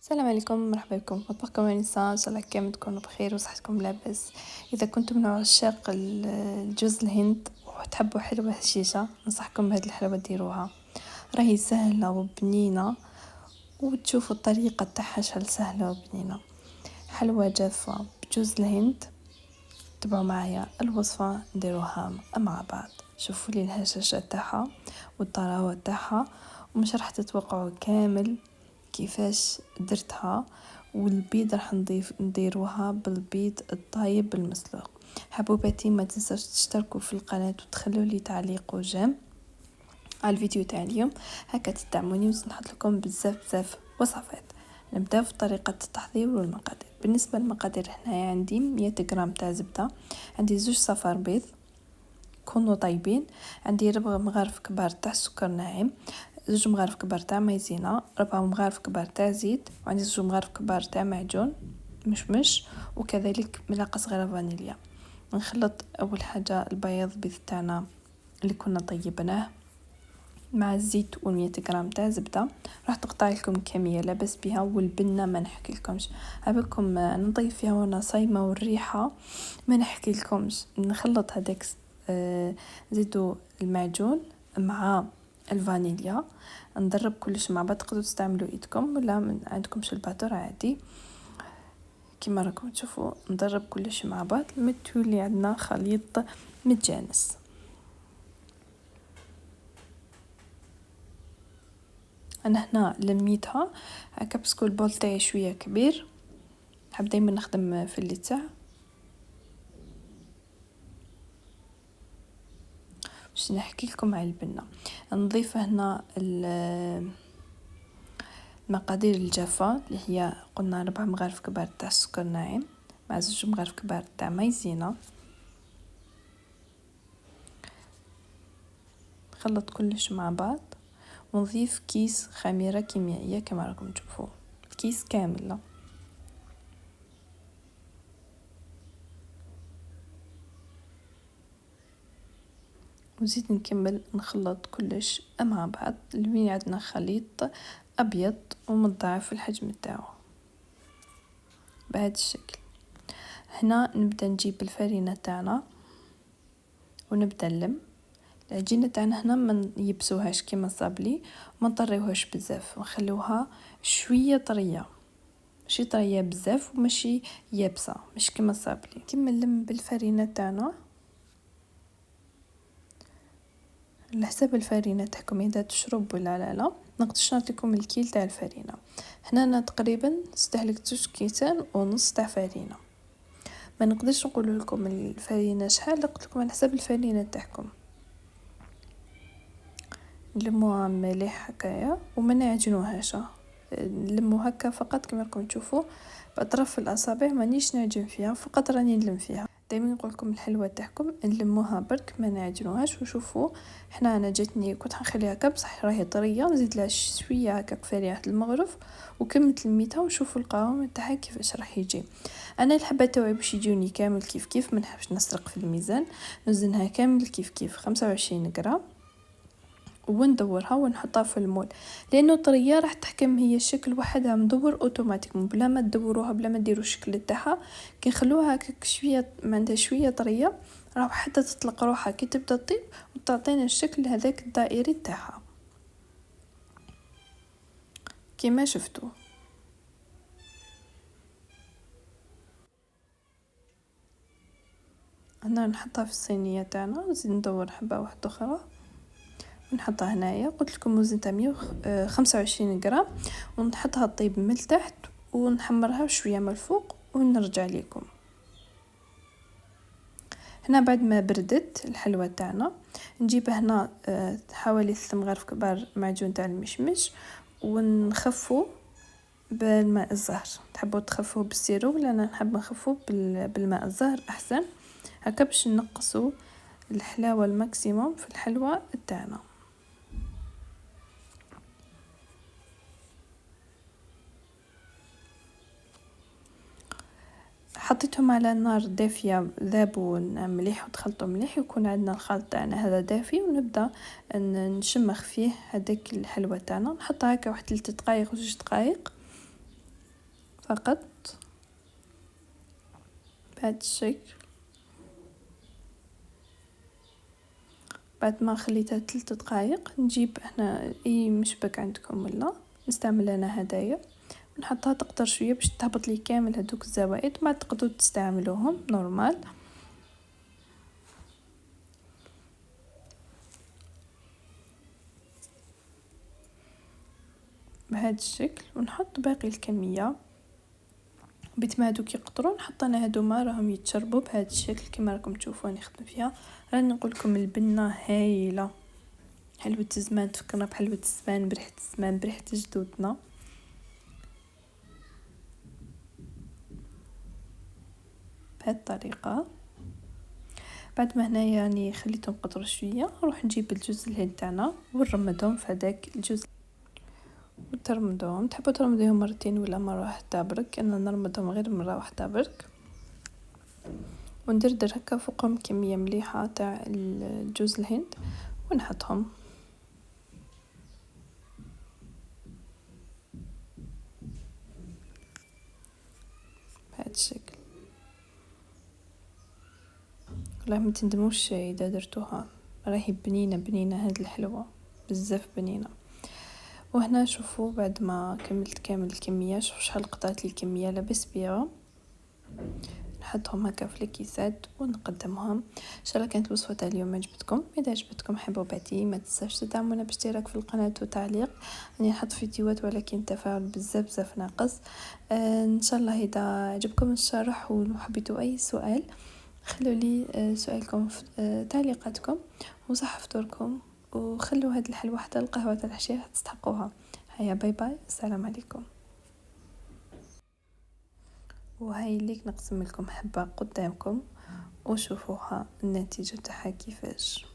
السلام عليكم، مرحبا بكم في مطبخكم ونساء. ان شاء الله كامل تكونوا بخير وصحتكم لاباس. اذا كنتم من عشاق الجوز الهند وتحبوا حلوه هشيشه، ننصحكم بهذه الحلوه ديروها. راهي سهله وبنينه، وتشوفوا الطريقه تاعها شحال سهله وبنينه. حلوه جافه بجوز الهند. تبعوا معايا الوصفه نديروها مع بعض. شوفوا لي الهشاشه تاعها والطراوه تاعها، ومش راح تتوقعوا كامل كيفاش درتها. والبيض راح نديروها بالبيض الطايب المسلوق. حبوباتي ما تنساوش تشتركوا في القناة وتخلوا لي تعليق وجيم على الفيديو تاع اليوم، هكا تدعموني ونحط لكم بزاف وصفات. نبداو في طريقة التحضير والمقادير. بالنسبة للمقادير هنا عندي 100 غرام تاع زبدة، عندي 2 صفار بيض كونوا طيبين، عندي 4 مغارف كبار تاع سكر ناعم، 2 مغارف كبار تاع مايزينا، 4 مغارف كبار تاع زيت، وعندي 2 مغارف كبار تاع معجون مشمش، وكذلك ملعقه صغيره فانيليا. نخلط اول حاجه البياض بيض تاعنا اللي كنا طيبناه مع الزيت و100 غرام تاع زبده. راح تقطع لكم كميه لاباس بها، والبنه ما نحكي لكمش، هبكم نضيف فيها وانا صايمه والريحه ما نحكي لكمش. نخلط هذاك زيدوا المعجون مع الفانيليا، نضرب كلش مع بعض. تقدروا تستعملوا ايدكم ولا من عندكمش الباتور عادي كما راكم تشوفوا. نضرب كلش مع بعض لمتولي عندنا خليط متجانس. انا هنا لميتها هكا باسكو البول تاعي شويه كبير، حاب دايما نخدم في اللتع. باش نحكي لكم على البنه، نضيف هنا المقادير الجافة اللي هي قلنا 4 مغارف كبار تاع السكر ناعم مع 2 مغارف كبار تاع مايزينا. نخلط كلش مع بعض ونضيف كيس خميرة كيميائية كما راكم تشوفوا، الكيس كامل. وزيد نكمل نخلط كلش مع بعض لوين عندنا خليط ابيض ومضاعف الحجم تاعو بهذا الشكل. هنا نبدا نجيب الفرينه تاعنا ونبدا نلم العجينه تاعنا. هنا ما نيبسوهاش كيما صابلي، ما نطريوهاش بزاف، ونخلوها شويه طريه، ماشي طريه بزاف وماشي يابسه، مش كيما صابلي. كيما نلم بالفرينه تاعنا على حساب الفرينه تاعكم، اذا تشرب ولا لا. نقدرش نعطيكم الكيل تاع الفرينه. هنا انا تقريبا استهلكت 2 كيسان ونص تاع فرينه. ما نقدرش نقول لكم الفرينه شحال، قلت لكم على حساب الفرينه تاعكم. نلموها مليح هكايا وما نعجنوهاش، نلمو هكا فقط كما راكم تشوفوا باطراف الاصابع، مانيش نعجن فيها، فقط راني نلم فيها. دائما نقول لكم الحلوه تاعكم نلموها برك ما نعجنوهاش. وشوفوا هنا انا جاتني كنت حنخليها هكا بصح راهي طريه، نزيد لها شويه هكا فريحه المغرف وكملت لميتها. وشوفوا القوام تاعها كيفاش راح يجي. انا الحبه تاوعي باش يجوني كامل كيف ما نحبش نسرق في الميزان، نوزنها كامل كيف 25 غرام وندورها ونحطها في المول، لانه طريه راح تحكم هي الشكل وحدها مدور اوتوماتيك بلا ما تدوروها بلا ما ديروا الشكل تاعها. كي نخلوها هكاك شويه ما عندها شويه طريه راح حتى تطلق روحها كي تبدا تطيب وتعطينا الشكل هذاك الدائري تاعها كما شفتوا. انا نحطها في الصينيه تاعنا ونزيد ندور حبه واحده اخرى ونحطها هنايا. قلت لكم وزنتها 125 غرام، ونحطها طيب من تحت ونحمرها شويه من الفوق ونرجع لكم. هنا بعد ما بردت الحلوى تاعنا نجيب هنا حوالي 3 مغارف كبار معجون تاع المشمش ونخفو بالماء الزهر. تحبوا تخفوه بالسيرو ولا انا نحب نخفوه بالماء الزهر احسن، هكا باش نقصوا الحلاوه الماكسيموم في الحلوى تاعنا. حطيتهم على نار دافيه ذابوا مليح وتخلطوا مليح، يكون عندنا الخلط تاعنا هذا دافي، ونبدا نشمخ فيه هذاك الحلوى تاعنا. نحطها هكا واحد 3 دقائق و 2 دقائق فقط بهذا الشكل. بعد ما خليتها 3 دقائق نجيب هنا اي مشبك عندكم ولا نستعمل انا هدايا ونحطها تقطر شويه باش تهبط لي كامل هذوك الزوائد، ما تقدروا تستعملوهم نورمال. بهذا الشكل ونحط باقي الكميه بيت ما هادوك يقطروا نحط انا هادوما راهم يتشربوا بهذا الشكل كما راكم تشوفوني نخدم فيها. راني نقول لكم البنه هايله، حلوه الزمان، تفكرنا بحلوه الزمان، بريحه الزمان، بريحه جدودنا. بهذه الطريقه. بعد ما هنايا راني خليتهم قطروا شويه، نروح نجيب الجوز الهند تاعنا ونرمدهم في هذاك الجوز وترمدوهم. تحبوا ترمدوهم مرتين ولا مره واحده برك، انا نرمدهم غير مره واحده برك وندردر هكا فوقهم كميه مليحه تاع الجوز الهند ونحطهم بهذا الشكل. والله ما تندموش اذا درتوها، راهي بنينه هذه الحلوه بزاف بنينه. وهنا شوفوا بعد ما كملت كامل الكميه، شوفوا شحال قطعت لي الكميه لاباس بيها. نحطهم هكا في الكيسات ونقدمهم. ان شاء الله كانت الوصفه تاع اليوم عجبتكم. اذا عجبتكم حبوا بعدي ما تنساوش تدعمونا باشتراك في القناه وتعليق. راني نحط فيديوهات ولكن التفاعل بزاف ناقص. ان شاء الله اذا عجبكم الشرح وحبيتوا اي سؤال خلوا لي سؤالكم في تعليقاتكم، وصح فطوركم، وخلوا هذه الحلوه حتى القهوه تاع العشاء تستحقوها. هيا باي باي، السلام عليكم. وهاي ليك نقسم لكم حبة قدامكم وشوفوها النتيجة تاعها كيفاش.